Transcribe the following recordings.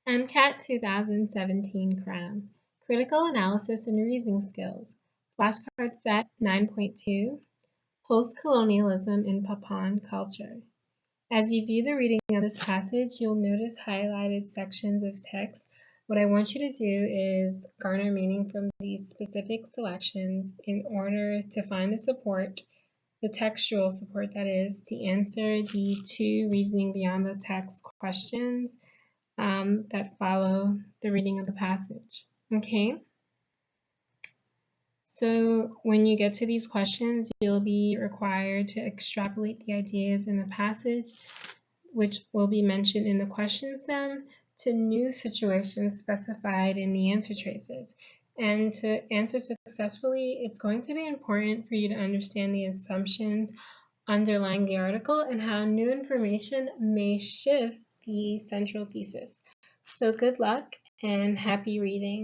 MCAT 2017 Cram, Critical Analysis and Reasoning Skills, Flashcard Set 9.2, Post-colonialism in Papuan Culture. As you view the reading of this passage, you'll notice highlighted sections of text. What I want you to do is garner meaning from these specific selections in order to find the support, the textual support that is, to answer the 2 reasoning beyond the text questions that follow the reading of the passage. Okay? So when you get to these questions, you'll be required to extrapolate the ideas in the passage, which will be mentioned in the question stem, to new situations specified in the answer traces. And to answer successfully, it's going to be important for you to understand the assumptions underlying the article and how new information may shift the central thesis. So good luck and happy reading.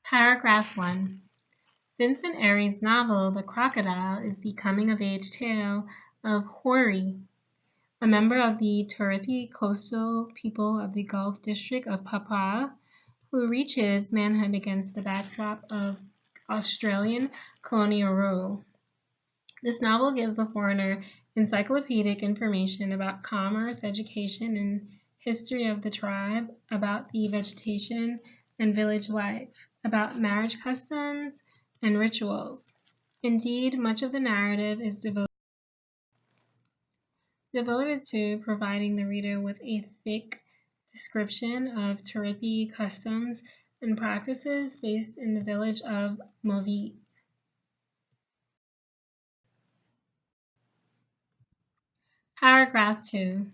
Paragraph 1. Vincent Airy's novel, The Crocodile, is the coming-of-age tale of Hori, a member of the Turipi coastal people of the Gulf District of Papua, who reaches manhood against the backdrop of Australian colonial rule. This novel gives the foreigner encyclopedic information about commerce, education, and history of the tribe, about the vegetation and village life, about marriage customs and rituals. Indeed, much of the narrative is devoted to providing the reader with a thick description of Turipi customs and practices based in the village of Movit. Paragraph 2.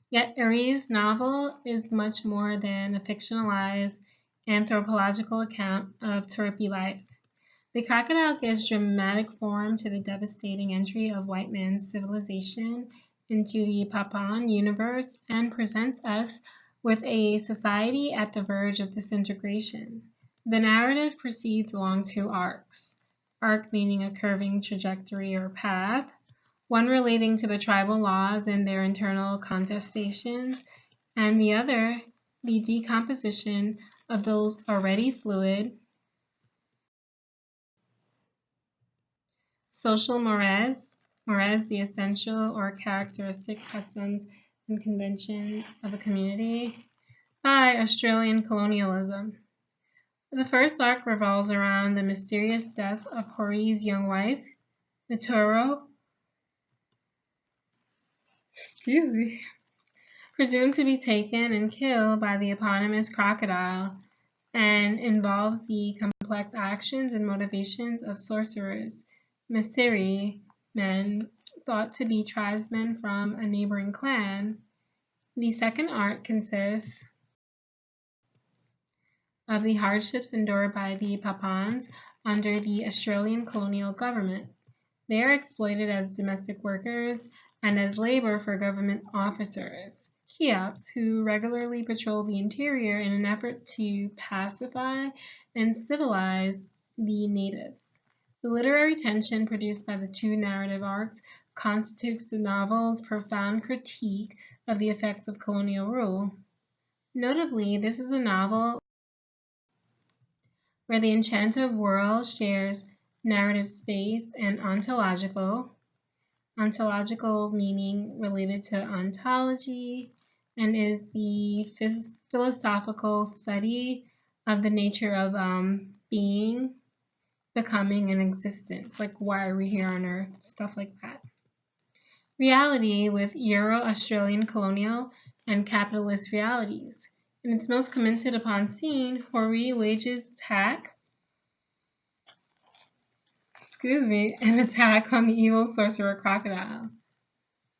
Yet Airy's novel is much more than a fictionalized anthropological account of Turipi life. The Crocodile gives dramatic form to the devastating entry of white man's civilization into the Papuan universe and presents us with a society at the verge of disintegration. The narrative proceeds along 2 arcs. Arc meaning a curving trajectory or path, one relating to the tribal laws and their internal contestations, and the other, the decomposition of those already fluid social mores, the essential or characteristic customs and conventions of a community, by Australian colonialism. The first arc revolves around the mysterious death of Hori's young wife, Mituro, presumed to be taken and killed by the eponymous crocodile, and involves the complex actions and motivations of sorcerers, Misiri, men thought to be tribesmen from a neighboring clan. The second arc consists of the hardships endured by the Papuans under the Australian colonial government. They are exploited as domestic workers and as labor for government officers, Keops, who regularly patrol the interior in an effort to pacify and civilize the natives. The literary tension produced by the 2 narrative arcs constitutes the novel's profound critique of the effects of colonial rule. Notably, this is a novel where the enchanted world shares narrative space and ontological meaning related to ontology, and is the philosophical study of the nature of being, becoming, and existence, like why are we here on Earth, stuff like that. Reality with Euro-Australian colonial and capitalist realities. In its most commented upon scene, Hori wages an attack on the evil sorcerer crocodile,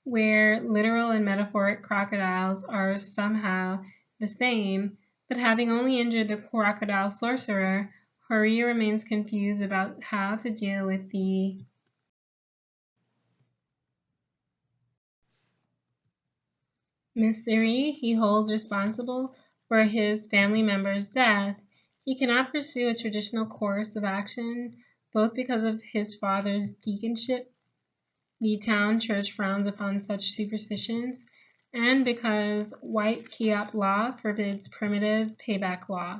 where literal and metaphoric crocodiles are somehow the same, but having only injured the crocodile sorcerer, Hori remains confused about how to deal with the Misiri he holds responsible for his family member's death. He cannot pursue a traditional course of action, both because of his father's deaconship the town church frowns upon such superstitions, and because white Kiap law forbids primitive payback law.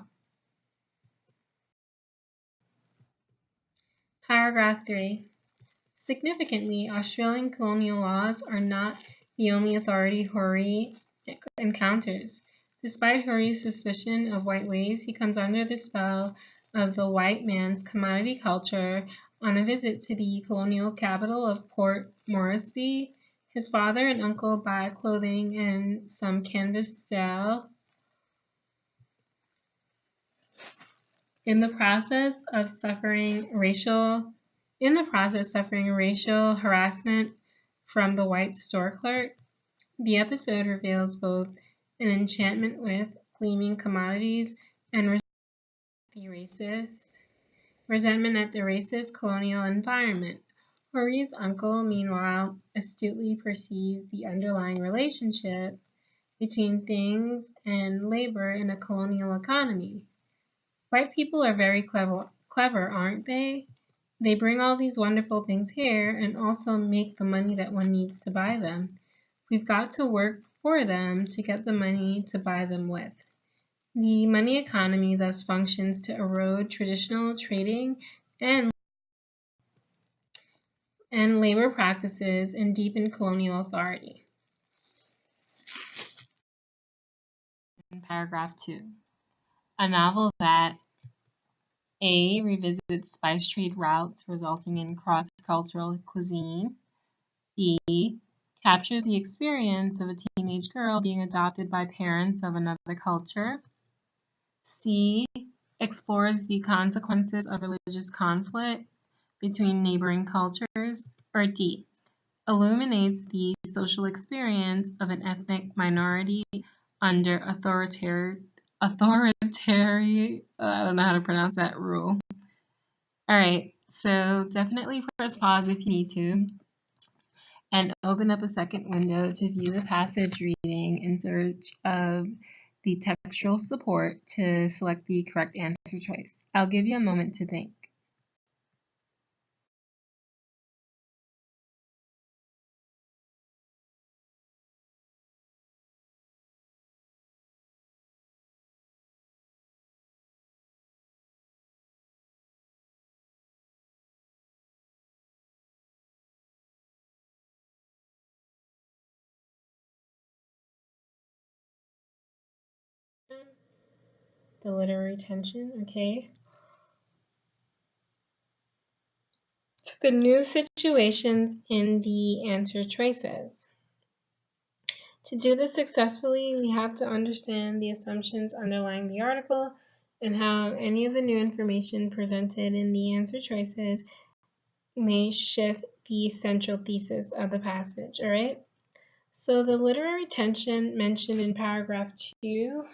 Paragraph 3. Significantly, Australian colonial laws are not the only authority Hori encounters. Despite Hori's suspicion of white ways, he comes under the spell of the white man's commodity culture on a visit to the colonial capital of Port Moresby. His father and uncle buy clothing and some canvas sail. In the process, suffering racial harassment from the white store clerk, the episode reveals both an enchantment with gleaming commodities and resentment at the racist colonial environment. Hori's uncle, meanwhile, astutely perceives the underlying relationship between things and labor in a colonial economy. White people are very clever, aren't they? They bring all these wonderful things here and also make the money that one needs to buy them. We've got to work for them to get the money to buy them with. The money economy thus functions to erode traditional trading and labor practices and deepen colonial authority. In paragraph 2, a novel that A. revisits spice trade routes resulting in cross-cultural cuisine. B. captures the experience of a teenage girl being adopted by parents of another culture. C. explores the consequences of religious conflict between neighboring cultures. Or D. illuminates the social experience of an ethnic minority under authoritarian, I don't know how to pronounce that rule. All right, so definitely press pause if you need to, and open up a second window to view the passage reading in search of the textual support to select the correct answer choice. I'll give you a moment to think. The literary tension, okay. The new situations in the answer choices. To do this successfully, we have to understand the assumptions underlying the article and how any of the new information presented in the answer choices may shift the central thesis of the passage, all right? So the literary tension mentioned in paragraph 2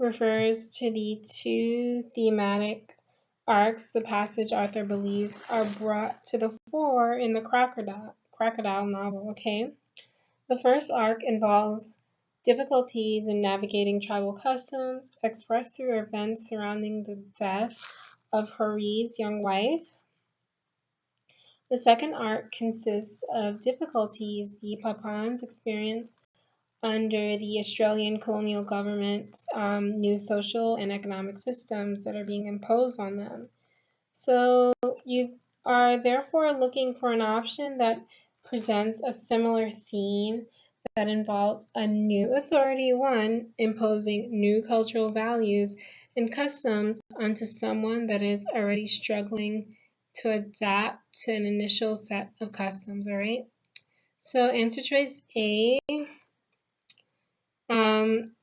refers to the two thematic arcs the passage author believes are brought to the fore in the crocodile novel, okay? The first arc involves difficulties in navigating tribal customs expressed through events surrounding the death of Hori's young wife. The second arc consists of difficulties the Papuans experience under the Australian colonial government's new social and economic systems that are being imposed on them. So you are therefore looking for an option that presents a similar theme that involves a new authority, one, imposing new cultural values and customs onto someone that is already struggling to adapt to an initial set of customs, all right? So answer choice A,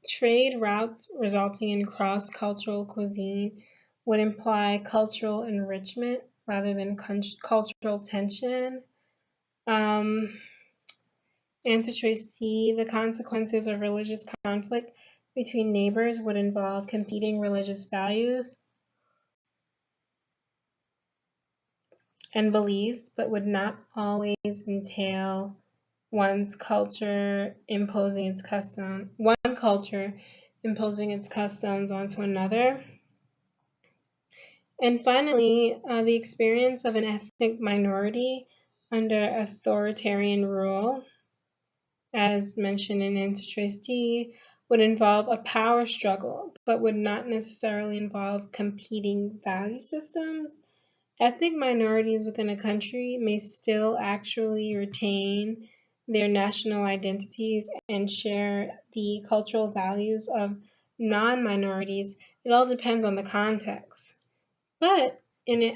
trade routes resulting in cross-cultural cuisine would imply cultural enrichment rather than cultural tension. Answer choice C, the consequences of religious conflict between neighbors would involve competing religious values and beliefs, but would not always entail one culture imposing its customs onto another. And finally, the experience of an ethnic minority under authoritarian rule, as mentioned in answer choice D, would involve a power struggle, but would not necessarily involve competing value systems. Ethnic minorities within a country may still actually retain their national identities and share the cultural values of non-minorities. It all depends on the context. But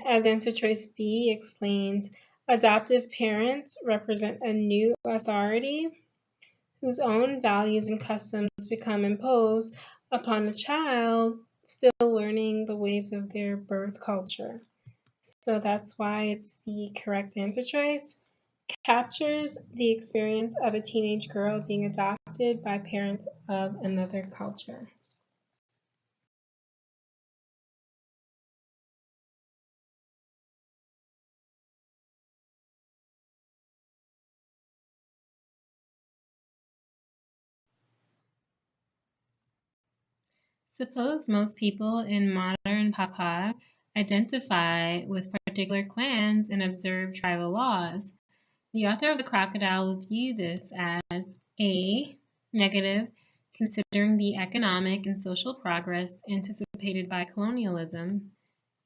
as answer choice B explains, adoptive parents represent a new authority whose own values and customs become imposed upon a child still learning the ways of their birth culture. So that's why it's the correct answer choice. Captures the experience of a teenage girl being adopted by parents of another culture. Suppose most people in modern Papua identify with particular clans and observe tribal laws. The author of The Crocodile will view this as A, negative, considering the economic and social progress anticipated by colonialism.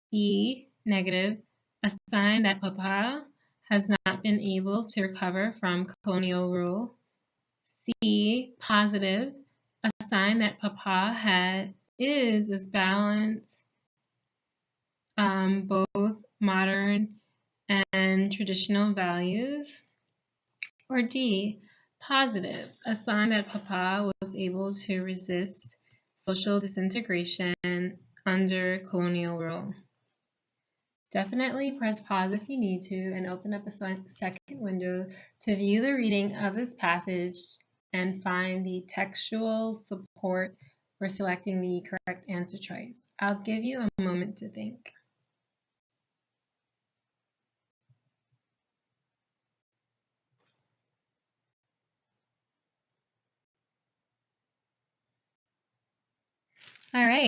B, negative, a sign that Papua has not been able to recover from colonial rule. C, positive, a sign that Papua is as balanced both modern and traditional values. Or D, positive, a sign that Papua was able to resist social disintegration under colonial rule. Definitely press pause if you need to and open up a second window to view the reading of this passage and find the textual support for selecting the correct answer choice. I'll give you a moment to think. All right.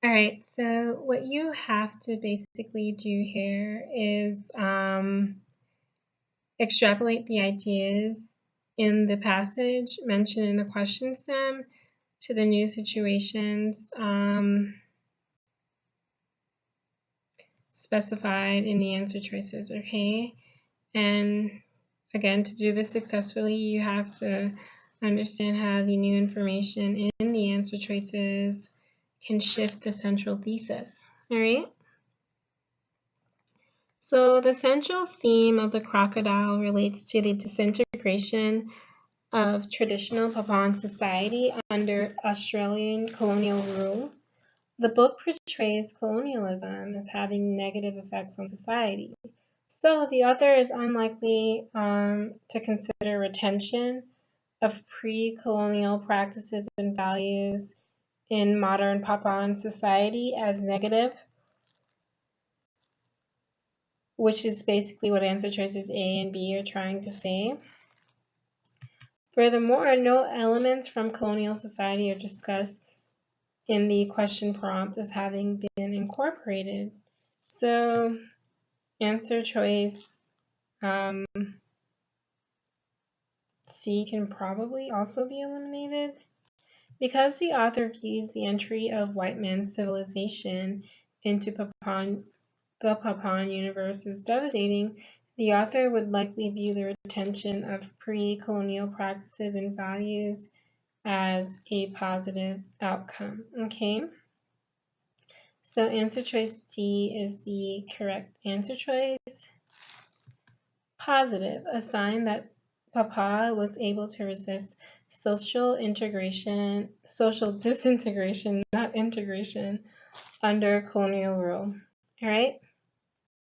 All right, so what you have to basically do here is extrapolate the ideas in the passage mentioned in the question stem to the new situations specified in the answer choices, okay? And again, to do this successfully, you have to understand how the new information in the answer choices can shift the central thesis, all right? So the central theme of The Crocodile relates to the disintegration of traditional Papuan society under Australian colonial rule. The book portrays colonialism as having negative effects on society. So the author is unlikely to consider retention of pre-colonial practices and values in modern Papuan society as negative, which is basically what answer choices A and B are trying to say. Furthermore, no elements from colonial society are discussed in the question prompt as having been incorporated. So answer choice C can probably also be eliminated. Because the author views the entry of white man's civilization into the Papuan universe as devastating, the author would likely view the retention of pre-colonial practices and values as a positive outcome, okay? So answer choice D is the correct answer choice. Positive, a sign that Papua was able to resist social disintegration, not integration, under colonial rule. All right.